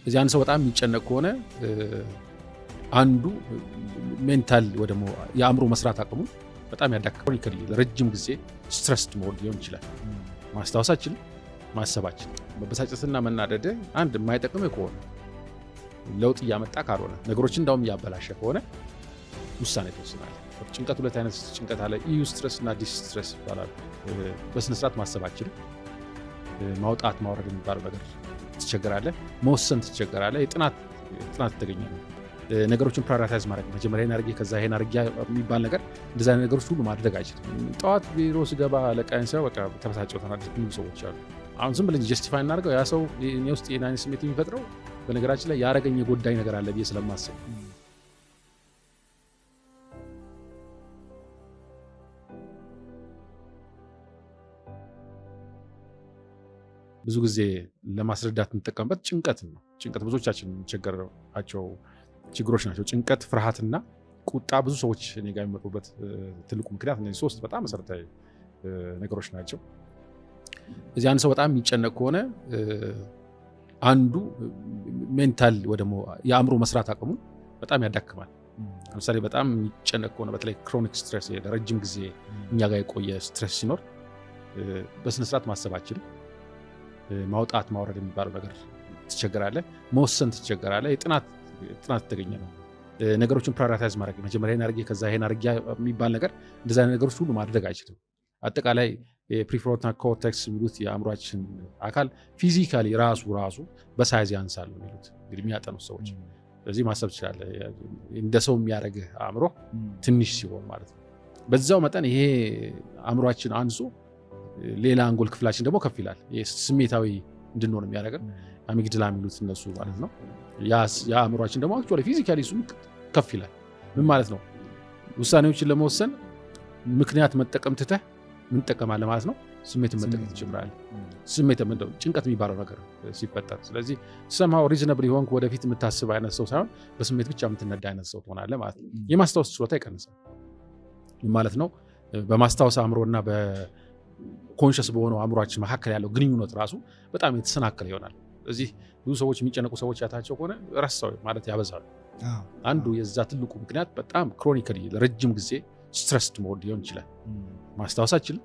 እዚህ አንድ ሰው በጣም የሚጨነቅ ከሆነ አንዱ ሜንታል ወይ ደግሞ የአእምሮ መስራት አቅሙ በጣም ያዳክመው ይከል ለረጅም ጊዜ ስትረስድ ሞድ ሊሆን ይችላል። ማስታወሳችን ማሰባችን መበሳጨትና መናደድ አንድ የማይጠቅም ከሆነ ለውጥ እያመጣ ካልሆነ ነገሮችን እንዳውም እያበላሸ ከሆነ ውሳኔ ትወስናለህ። ጭንቀት ሁለት አይነት ጭንቀት አለ። ኢዩ ስትረስ እና ዲስ ስትረስ ይባላል። በስነ ስርዓት ማሰባችን ማውጣት ማውረድ የሚባለው ነገር ትቸገራለህ። መወሰን ትቸገራለህ። የጥናት ተገኛለህ። ነገሮችን ፕራዮሪታይዝ ማድረግ መጀመሪያ ይሄን አድርጌ ከዛ ይሄን አድርጌ የሚባል ነገር እንደዛ ነገሮች ሁሉ ማድረግ አይችልም። ጠዋት ቢሮ ስገባ አለቃዬን ሳይሆን በቃ ተበሳጨው ተናደድኩ የሚሉ ሰዎች አሉ። አሁን ዝም ብለን ጀስቲፋይ እናደርገው ያ ሰው እኔ ውስጥ የኔ አይነት ስሜት የሚፈጥረው በነገራችን ላይ ያረገኝ የጎዳኝ ነገር አለ ብዬ ስለማስብ ብዙ ጊዜ ለማስረዳት እንጠቀምበት ጭንቀት ነው። ጭንቀት ብዙዎቻችን የሚቸገራቸው ችግሮች ናቸው። ጭንቀት፣ ፍርሃትና ቁጣ ብዙ ሰዎች እኔ ጋር የሚመጡበት ትልቁ ምክንያት እነዚህ ሶስት በጣም መሰረታዊ ነገሮች ናቸው። እዚህ አንድ ሰው በጣም የሚጨነቅ ከሆነ አንዱ ሜንታል ወይ ደግሞ የአእምሮ መስራት አቅሙ በጣም ያዳክማል። ለምሳሌ በጣም የሚጨነቅ ከሆነ በተለይ ክሮኒክ ስትሬስ ለረጅም ጊዜ እኛ ጋር የቆየ ስትሬስ ሲኖር በስነስርዓት ማሰባችን ማውጣት ማውረድ የሚባለው ነገር ትቸገራለህ። መወሰን ትቸገራለህ። የጥናት ተገኘ ነው። ነገሮችን ፕራዮሪታይዝ ማድረግ መጀመሪያ ይሄን አድርጌ ከዛ ይሄን አድርጌ የሚባል ነገር እንደዛ ነገሮች ሁሉ ማድረግ አይችልም። አጠቃላይ የፕሪፍሮንታል ኮርቴክስ የሚሉት የአእምሯችን አካል ፊዚካሊ ራሱ በሳይዝ ያንሳል ነው የሚሉት እንግዲህ የሚያጠኑ ሰዎች። ስለዚህ ማሰብ ትችላለህ እንደ ሰው የሚያደርግህ አእምሮ ትንሽ ሲሆን ማለት ነው። በዛው መጠን ይሄ አእምሯችን አንሶ ሌላ አንጎል ክፍላችን ደግሞ ከፍ ይላል። ስሜታዊ እንድንሆን የሚያደርገን አሚግዳላ የሚሉት እነሱ ማለት ነው። ያ አእምሯችን ደግሞ አክቹዋሊ ፊዚካሊ እሱም ከፍ ይላል። ምን ማለት ነው? ውሳኔዎችን ለመወሰን ምክንያት መጠቀም ትተህ ምን ትጠቀማለህ ማለት ነው? ስሜትን መጠቀም ትጀምራለህ። ስሜት ምንድነው? ጭንቀት የሚባለው ነገር ሲፈጠር። ስለዚህ somehow reasonably ሆንክ ወደፊት የምታስብ አይነት ሰው ሳይሆን በስሜት ብቻ የምትነዳ አይነት ሰው ትሆናለህ ማለት ነው። የማስታወስ ችሎታ ይቀንሳል ማለት ነው። በማስታወስ አእምሮና በኮንሽስ በሆነው አእምሯችን መካከል ያለው ግንኙነት ራሱ በጣም የተሰናከለ ይሆናል። ስለዚህ ብዙ ሰዎች የሚጨነቁ ሰዎች ያታቸው ከሆነ ረሳው ማለት ያበዛሉ። አንዱ የዛ ትልቁ ምክንያት በጣም ክሮኒካሊ ለረጅም ጊዜ ስትረስድ ሞድ ሊሆን ይችላል። ማስታወሳችን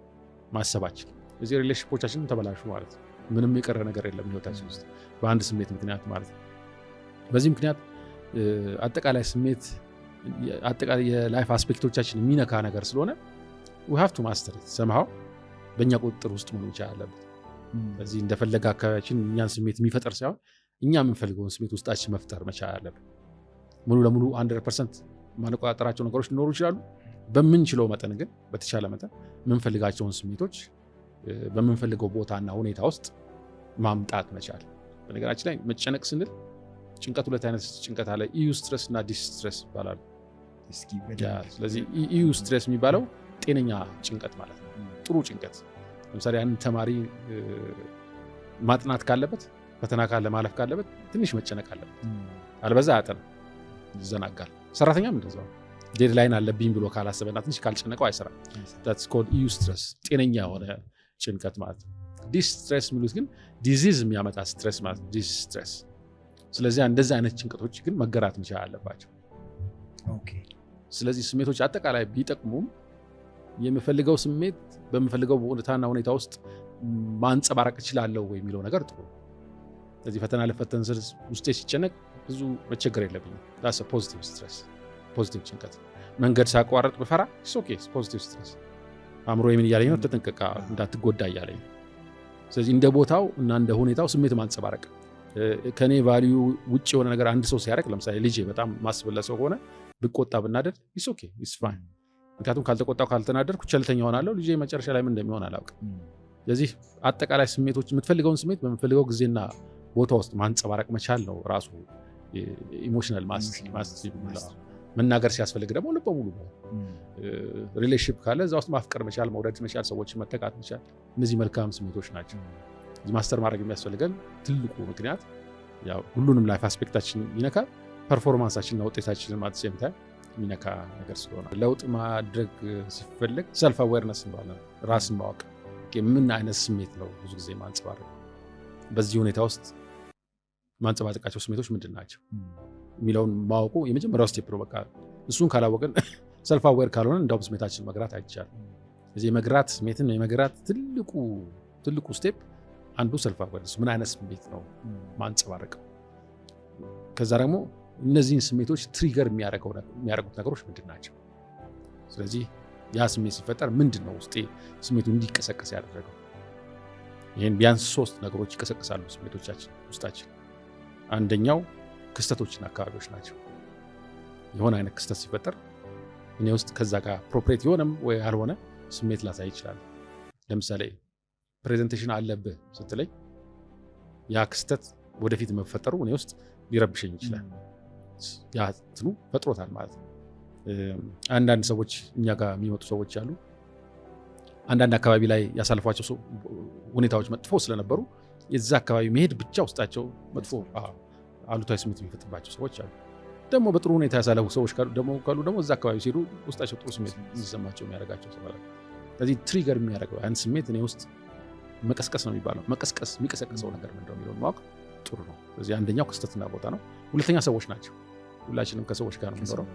ማሰባችን እዚህ ሪሌሽንሺፖቻችን ተበላሹ ማለት ነው። ምንም የቀረ ነገር የለም ህይወታችን ውስጥ በአንድ ስሜት ምክንያት ማለት ነው። በዚህ ምክንያት አጠቃላይ ስሜት አጠቃላይ የላይፍ አስፔክቶቻችን የሚነካ ነገር ስለሆነ we have to master it somehow በእኛ ቁጥጥር ውስጥ መሆን ይችላል አለበት። ስለዚህ እንደፈለገ አካባቢያችን እኛን ስሜት የሚፈጠር ሳይሆን እኛ የምንፈልገውን ስሜት ውስጣችን መፍጠር መቻል አለብን። ሙሉ ለሙሉ 100% ማንቆጣጠራቸው ነገሮች ሊኖሩ ይችላሉ። በምንችለው መጠን ግን በተቻለ መጠን የምንፈልጋቸውን ስሜቶች በምንፈልገው ቦታና ሁኔታ ውስጥ ማምጣት መቻል። በነገራችን ላይ መጨነቅ ስንል ጭንቀት ሁለት አይነት ጭንቀት አለ። ኢዩ ስትረስ እና ዲስ ስትረስ ይባላሉ። ስለዚህ ኢዩ ስትረስ የሚባለው ጤነኛ ጭንቀት ማለት ነው። ጥሩ ጭንቀት። ለምሳሌ አንድ ተማሪ ማጥናት ካለበት ፈተና ካለ ማለፍ ካለበት ትንሽ መጨነቅ አለበት። አልበዛ አያጠናም፣ ይዘናጋል። ሰራተኛም እንደዛው ዴድላይን አለብኝ ብሎ ካላሰበና ትንሽ ካልጨነቀው አይሰራም። that's called ኢዩ ስትረስ፣ ጤነኛ የሆነ ጭንቀት ማለት ነው። ዲስ ስትረስ የሚሉት ግን ዲዚዝ የሚያመጣ ስትረስ ማለት ነው። ዲስ ስትረስ። ስለዚህ እንደዚህ አይነት ጭንቀቶች ግን መገራት መቻል አለባቸው። ስለዚህ ስሜቶች አጠቃላይ ቢጠቅሙም የምፈልገው ስሜት በምፈልገው ቦታና ሁኔታ ውስጥ ማንጸባረቅ እችላለሁ ወይ የሚለው ነገር ጥሩ። ስለዚህ ፈተና ለፈተን ስር ውስጤ ሲጨነቅ ብዙ መቸገር የለብኝም። that's a positive stress፣ ፖዚቲቭ ጭንቀት። መንገድ ሳቋረጥ በፈራ it's okay፣ ፖዚቲቭ ስትረስ። አእምሮ ምን እያለኝ ነው? ተጠንቀቃ እንዳትጎዳ እያለኝ። ስለዚህ እንደ ቦታው እና እንደ ሁኔታው ስሜት ማንጸባረቅ። ከኔ ቫልዩ ውጭ የሆነ ነገር አንድ ሰው ሲያደርግ፣ ለምሳሌ ልጄ በጣም ማስበለ ሰው ሆነ ብቆጣ ብናደድ it's okay፣ it's fine። ምክንያቱም ካልተቆጣው ካልተናደድኩ ቸልተኛ ሆናለሁ። ልጄ መጨረሻ ላይ ምን እንደሚሆን አላውቅም። ስለዚህ አጠቃላይ ስሜቶች የምትፈልገውን ስሜት በምትፈልገው ጊዜና ቦታ ውስጥ ማንጸባረቅ መቻል ነው ራሱ ኢሞሽናል ማስተር። መናገር ሲያስፈልግ ደግሞ ልበ ሙሉ ነው። ሪሌሽንሺፕ ካለ እዛ ውስጥ ማፍቀር መቻል፣ መውደድ መቻል፣ ሰዎችን መተካት መቻል፣ እነዚህ መልካም ስሜቶች ናቸው። ማስተር ማድረግ የሚያስፈልገን ትልቁ ምክንያት ያው ሁሉንም ላይፍ አስፔክታችን ይነካል። ፐርፎርማንሳችንና ውጤታችንን ማጥሴም ታይ የሚነካ ነገር ስለሆነ ለውጥ ማድረግ ሲፈልግ ሰልፍ አዌርነስ እንባለን። ራስን ማወቅ ምን አይነት ስሜት ነው ብዙ ጊዜ ማንጸባረቅ። በዚህ ሁኔታ ውስጥ ማንጸባረቃቸው ስሜቶች ምንድን ናቸው የሚለውን ማወቁ የመጀመሪያው ስቴፕ ነው። በቃ እሱን ካላወቅን ሰልፍ አዌር ካልሆነ እንደውም ስሜታችን መግራት አይቻልም። ስለዚህ የመግራት ስሜትን የመግራት ትልቁ ስቴፕ አንዱ ሰልፍ አዌርነስ፣ ምን አይነት ስሜት ነው ማንጸባረቀው። ከዛ ደግሞ እነዚህን ስሜቶች ትሪገር የሚያደርጉት ነገሮች ምንድን ናቸው። ስለዚህ ያ ስሜት ሲፈጠር ምንድን ነው ውስጤ ስሜቱ እንዲቀሰቀስ ያደረገው። ይህን ቢያንስ 3 ነገሮች ይቀሰቅሳሉ ስሜቶቻችን ውስጣችን። አንደኛው ክስተቶችና አካባቢዎች ናቸው። የሆነ አይነት ክስተት ሲፈጠር እኔ ውስጥ ከዛ ጋር ፕሮፕሬት የሆነም ወይ ያልሆነ ስሜት ላሳይ ይችላል። ለምሳሌ ፕሬዘንቴሽን አለብህ ስትለኝ ያ ክስተት ወደፊት መፈጠሩ እኔ ውስጥ ሊረብሸኝ ይችላል። ያ እንትኑ ፈጥሮታል ማለት ነው። አንዳንድ ሰዎች እኛ ጋር የሚመጡ ሰዎች አሉ። አንዳንድ አካባቢ ላይ ያሳልፏቸው ሁኔታዎች መጥፎ ስለነበሩ የዛ አካባቢ መሄድ ብቻ ውስጣቸው መጥፎ አሉታዊ ስሜት የሚፈጥርባቸው ሰዎች አሉ። ደግሞ በጥሩ ሁኔታ ያሳለፉ ሰዎች ካሉ ደግሞ እዛ አካባቢ ሲሄዱ ውስጣቸው ጥሩ ስሜት እንዲሰማቸው የሚያደርጋቸው ሰው አለ። ስለዚህ ትሪገር የሚያደርገው ያን ስሜት እኔ ውስጥ መቀስቀስ ነው የሚባለው። የሚቀሰቅሰው ነገር ምንድነው የሚለውን ማወቅ ጥሩ ነው። ስለዚህ አንደኛው ክስተትና ቦታ ነው። ሁለተኛ ሰዎች ናቸው። ሁላችንም ከሰዎች ጋር ነው የምንኖረው።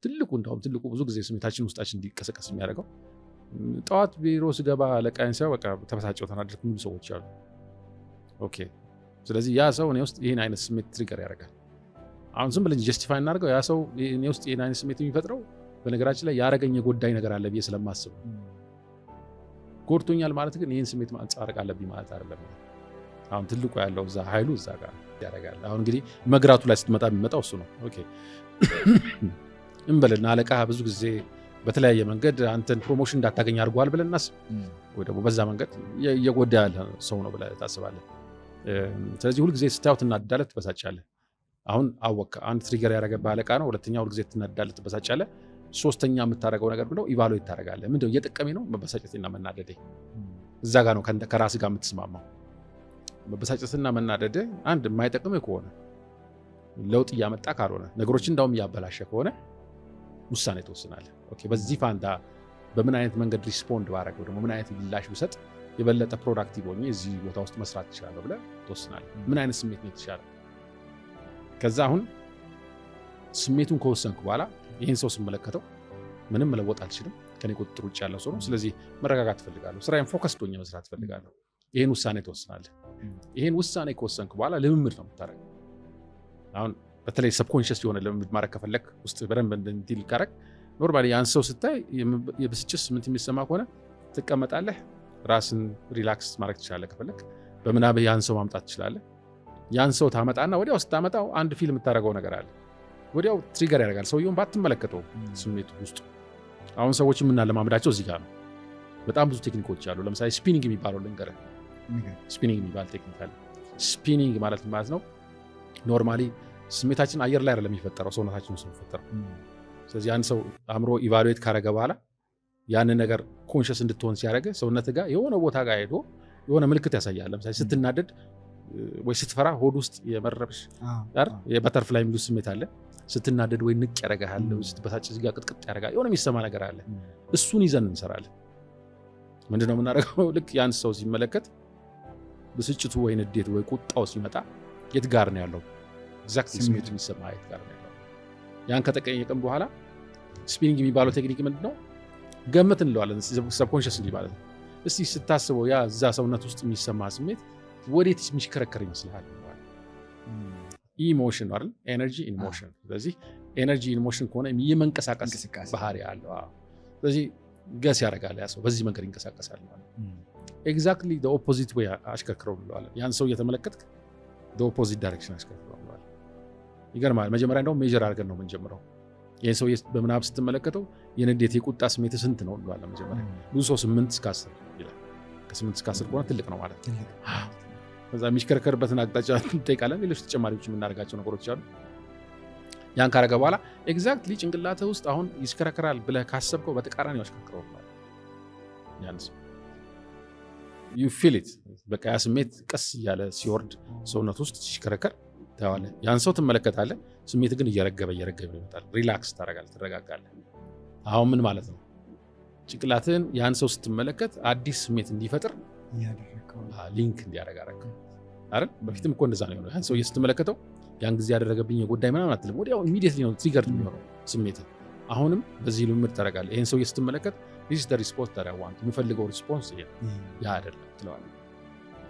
ትልቁ ብዙ ጊዜ ስሜታችን ውስጣችን እንዲቀሰቀስ የሚያደርገው ጠዋት ቢሮ ስገባ አለቃዬን ሳይው በቃ ተበሳጨው ተናደድኩ የሚሉ ሰዎች አሉ። ኦኬ፣ ስለዚህ ያ ሰው እኔ ውስጥ ይህን አይነት ስሜት ትሪገር ያደርጋል። አሁን ዝም ብለን ጀስቲፋይ እናደርገው። ያ ሰው እኔ ውስጥ ይህን አይነት ስሜት የሚፈጥረው በነገራችን ላይ ያረገኝ የጎዳኝ ነገር አለ ብዬ ስለማስብ ጎድቶኛል ማለት ግን ይህን ስሜት ማንጸባረቅ አለብኝ ማለት አይደለም። አሁን ትልቁ ያለው እዛ ኃይሉ እዛ ጋር ያደርጋል። አሁን እንግዲህ መግራቱ ላይ ስትመጣ የሚመጣው እሱ ነው። ኦኬ እንበልና አለቃ ብዙ ጊዜ በተለያየ መንገድ አንተን ፕሮሞሽን እንዳታገኝ አድርጓል ብለን እናስብ፣ ወይ ደግሞ በዛ መንገድ እየጎዳ ያለ ሰው ነው ብለህ ታስባለህ። ስለዚህ ሁልጊዜ ስታየው ትናደዳለህ፣ ትበሳጫለህ። አሁን አወቅ አንድ ትሪገር ያደረገብህ አለቃ ነው። ሁለተኛ ሁልጊዜ ትናደዳለህ፣ ትበሳጫለህ። ሶስተኛ የምታደርገው ነገር ብለው ኢቫሉዌት ታደርጋለህ። ምንድነው እየጠቀመኝ ነው መበሳጨትና መናደዴ? እዛ ጋር ነው ከራስ ጋር የምትስማማው። መበሳጨትና መናደድ አንድ የማይጠቅምህ ከሆነ ለውጥ እያመጣ ካልሆነ ነገሮችን እንዳውም እያበላሸ ከሆነ ውሳኔ ትወስናለህ። ኦኬ፣ በዚህ ፋንታ በምን አይነት መንገድ ሪስፖንድ ባደረገው ደግሞ ምን አይነት ምላሽ ብሰጥ የበለጠ ፕሮዳክቲቭ ሆኜ እዚህ ቦታ ውስጥ መስራት ትችላለህ ብለህ ትወስናለህ። ምን አይነት ስሜት ነው የተሻለ? ከዛ አሁን ስሜቱን ከወሰንኩ በኋላ ይህን ሰው ስመለከተው ምንም መለወጥ አልችልም፣ ከኔ ቁጥጥር ውጭ ያለው ሰው ነው። ስለዚህ መረጋጋት እፈልጋለሁ፣ ስራዬን ፎከስ ሆኜ መስራት እፈልጋለሁ። ይህን ውሳኔ ትወስናለህ። ይህን ውሳኔ ከወሰንክ በኋላ ልምምድ ነው የምታደርገው። አሁን በተለይ ሰብኮንሽስ የሆነ ልምምድ ማድረግ ከፈለግ ውስጥ በደንብ እንዲል ካረግ ኖርማሊ ያን ሰው ስታይ የብስጭት ስሜት የሚሰማ ከሆነ ትቀመጣለህ፣ ራስን ሪላክስ ማድረግ ትችላለህ። ከፈለግ በምናብህ ያን ሰው ማምጣት ትችላለህ። ያን ሰው ታመጣና ወዲያው ስታመጣው አንድ ፊልም የምታደርገው ነገር አለ። ወዲያው ትሪገር ያደርጋል። ሰውየውን ባትመለከተው ስሜቱ ውስጥ አሁን ሰዎች የምናለማምዳቸው እዚህ ጋር ነው። በጣም ብዙ ቴክኒኮች አሉ። ለምሳሌ ስፒኒንግ የሚባለው ልንገርህ። ስፒኒንግ የሚባል ቴክኒክ አለ። ስፒኒንግ ማለት ነው ኖርማሊ ስሜታችን አየር ላይ አይደለም የሚፈጠረው፣ ሰውነታችን ውስጥ የሚፈጠረው። ስለዚህ አንድ ሰው አእምሮ ኢቫሉዌት ካረገ በኋላ ያንን ነገር ኮንሽስ እንድትሆን ሲያደርግ ሰውነት ጋር የሆነ ቦታ ጋር ሄዶ የሆነ ምልክት ያሳያል። ለምሳሌ ስትናደድ ወይ ስትፈራ ሆድ ውስጥ የመረብሽ የበተርፍላይ የሚሉት ስሜት አለ። ስትናደድ ወይ ንቅ ያደርጋል፣ ወይ ስትበሳጭ እዚህ ጋር ቅጥቅጥ ያደርጋል። የሆነ የሚሰማ ነገር አለ። እሱን ይዘን እንሰራለን። ምንድነው የምናደርገው? ልክ ያን ሰው ሲመለከት ብስጭቱ ወይ ንዴቱ ወይ ቁጣው ሲመጣ የት ጋር ነው ያለው? ኤግዛክትሊ ስሜቱ የሚሰማ የት ጋር ነው ያለው? ያን ከጠቀየቅን በኋላ ስፒኒንግ የሚባለው ቴክኒክ ምንድነው? ገምት እንለዋለን። ሰብኮንሽስ እንዲህ ማለት ነው። እስቲ ስታስበው ያ እዛ ሰውነት ውስጥ የሚሰማ ስሜት ወዴት የሚሽከረከር ይመስልሃል? ኢሞሽን ነው አይደል? ኤነርጂ ኢን ሞሽን። ስለዚህ ኤነርጂ ኢን ሞሽን ከሆነ የመንቀሳቀስ ባህሪ አለው። ስለዚህ ገስ ያደርጋል ያ ሰው በዚህ መንገድ ይንቀሳቀሳል ማለት ነው። ኤግዛክትሊ ዘ ኦፖዚት ዌይ አሽከርክረው እንለዋለን። ያን ሰው እየተመለከትክ ዘ ኦፖዚት ዳይሬክሽን አሽከርክረው እንለዋለን። ይገርማል። መጀመሪያ እንደውም ሜጀር አድርገን ነው የምንጀምረው። ይህን ሰው በምናብ ስትመለከተው የንዴት የቁጣ ስሜት ስንት ነው እንለዋለን። መጀመሪያ ብዙ ሰው 8 እስከ 10 ይላል። ከ8 እስከ 10 ከሆነ ትልቅ ነው ማለት ነው። ከዛ የሚሽከረከርበትን አቅጣጫ እንጠይቃለን። ሌሎች ተጨማሪዎች የምናደርጋቸው ነገሮች አሉ። ያን ካረገ በኋላ ኤግዛክትሊ ጭንቅላትህ ውስጥ አሁን ይሽከረከራል ብለህ ካሰብከው በተቃራኒ ያሽከረክረው ነው ያን ሰው ዩ ፊል ኢት። በቃ ያ ስሜት ቀስ እያለ ሲወርድ ሰውነት ውስጥ ሲሽከረከር ታያለህ። ያን ሰው ትመለከታለህ። ስሜት ግን እየረገበ ይመጣል። ሪላክስ ታደርጋለህ፣ ትረጋጋለህ። አሁን ምን ማለት ነው? ጭንቅላትህን ያን ሰው ስትመለከት አዲስ ስሜት እንዲፈጥር ሊንክ እንዲያደርግ አደረግ። አይደል? በፊትም እኮ እንደዛ ነው የሆነው። ያን ሰውዬ ስትመለከተው ያን ጊዜ ያደረገብኝ የጎዳይ ምናምን አትልም። ወዲያው ኢሚዲየትሊ ነው ትሪገር የሚሆነው ስሜት። አሁንም በዚህ ልምምድ ታደርጋለህ። ይሄን ሰውዬ ስትመለከት this is the response that I want የምፈልገው ሪስፖንስ ይሄ ያ አይደለም ትለዋለህ።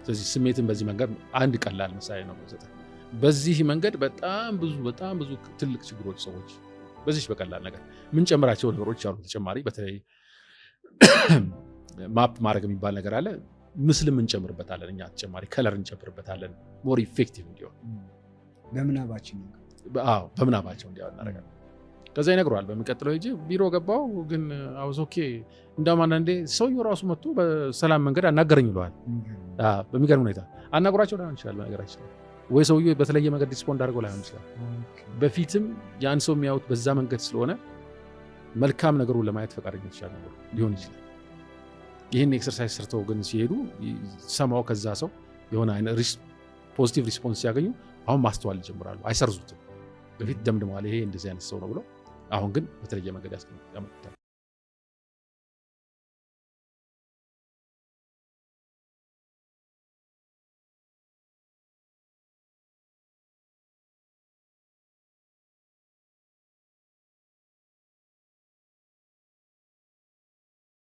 ስለዚህ ስሜትን በዚህ መንገድ አንድ ቀላል ምሳሌ ነው ማለት ነው። በዚህ መንገድ በጣም ብዙ ትልቅ ችግሮች ሰዎች በዚህ በቀላል ነገር ምን ጨምራቸው ነገሮች አሉ። ተጨማሪ በተለይ ማፕ ማድረግ የሚባል ነገር አለ። ምስልም እንጨምርበታለን እኛ ተጨማሪ ከለር እንጨምርበታለን ሞር ኢፌክቲቭ እንዲሆን በምናባቸው እንዲሆን እናደርጋለን። ከዛ ይነግረዋል። በሚቀጥለው ሂጅ ቢሮ ገባው ግን አውዝ ኦኬ እንደውም አንዳንዴ ሰውየው ራሱ መጥቶ በሰላም መንገድ አናገረኝ ይለዋል። በሚገርም ሁኔታ አናግሯቸው ላይሆን ይችላል ነገራችን ወይ ሰውየው በተለየ መንገድ ሪስፖንድ አድርገው ላይሆን ይችላል። በፊትም ያን ሰው የሚያዩት በዛ መንገድ ስለሆነ መልካም ነገሩን ለማየት ፈቃደኞች ሊሆን ይችላል። ይህን ኤክሰርሳይዝ ሰርተው ግን ሲሄዱ ሰማው ከዛ ሰው የሆነ አይነት ፖዚቲቭ ሪስፖንስ ሲያገኙ አሁን ማስተዋል ይጀምራሉ። አይሰርዙትም። በፊት ደምድመዋል ይሄ እንደዚህ አይነት ሰው ነው ብለው፣ አሁን ግን በተለየ መንገድ ያመጡታል።